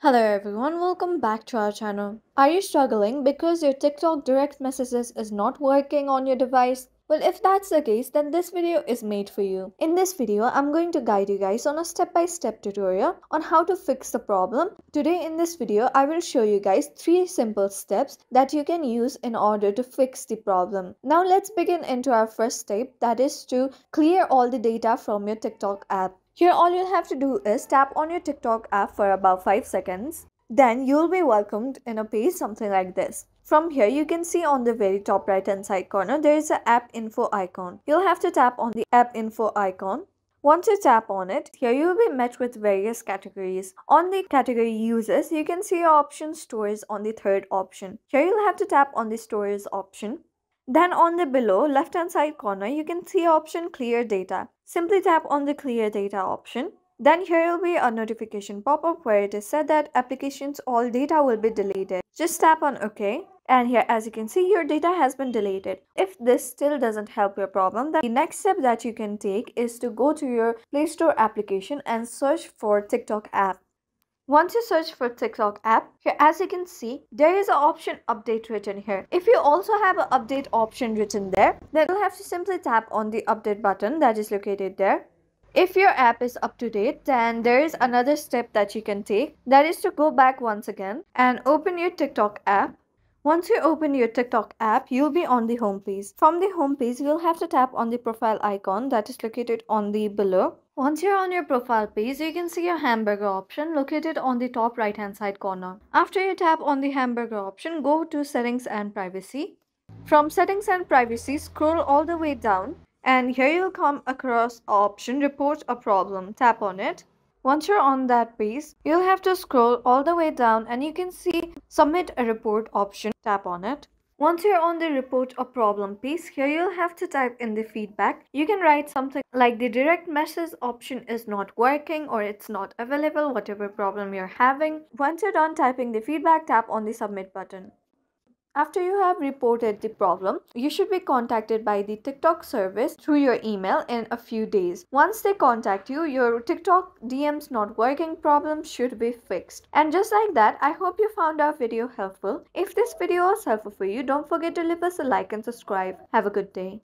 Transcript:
Hello everyone, welcome back to our channel. Are you struggling because your TikTok direct messages is not working on your device? Well, if that's the case, then this video is made for you. In this video, I'm going to guide you guys on a step-by-step tutorial on how to fix the problem. Today in this video, I will show you guys 3 simple steps that you can use in order to fix the problem. Now let's begin into our first step, that is to clear all the data from your TikTok app. Here all you'll have to do is tap on your TikTok app for about 5 seconds. Then you'll be welcomed in a page something like this. From here you can see on the very top right hand side corner there is an app info icon. You'll have to tap on the app info icon. Once you tap on it, here you will be met with various categories. On the category users, you can see your option stores on the third option. Here you'll have to tap on the stores option. Then on the below left hand side corner, you can see option clear data. Simply tap on the clear data option. Then here will be a notification pop-up where it is said that applications all data will be deleted. Just tap on OK. And here as you can see your data has been deleted. If this still doesn't help your problem, then the next step that you can take is to go to your Play Store application and search for TikTok app. Once you search for TikTok app, here as you can see, there is an option update written here. If you also have an update option written there, then you'll have to simply tap on the update button that is located there. If your app is up to date, then there is another step that you can take. That is to go back once again and open your TikTok app. Once you open your TikTok app, you'll be on the home page. From the home page, you'll have to tap on the profile icon that is located on the below. Once you're on your profile page, you can see your hamburger option located on the top right hand side corner. After you tap on the hamburger option, go to settings and privacy. From settings and privacy, scroll all the way down and here you'll come across option report a problem. Tap on it. Once you're on that page, you'll have to scroll all the way down and you can see submit a report option. Tap on it. Once you're on the report a problem page, here you'll have to type in the feedback. You can write something like the direct message option is not working or it's not available, whatever problem you're having. Once you're done typing the feedback, tap on the submit button. After you have reported the problem, you should be contacted by the TikTok service through your email in a few days. Once they contact you, your TikTok DMs not working problem should be fixed. And just like that, I hope you found our video helpful. If this video was helpful for you, don't forget to leave us a like and subscribe. Have a good day.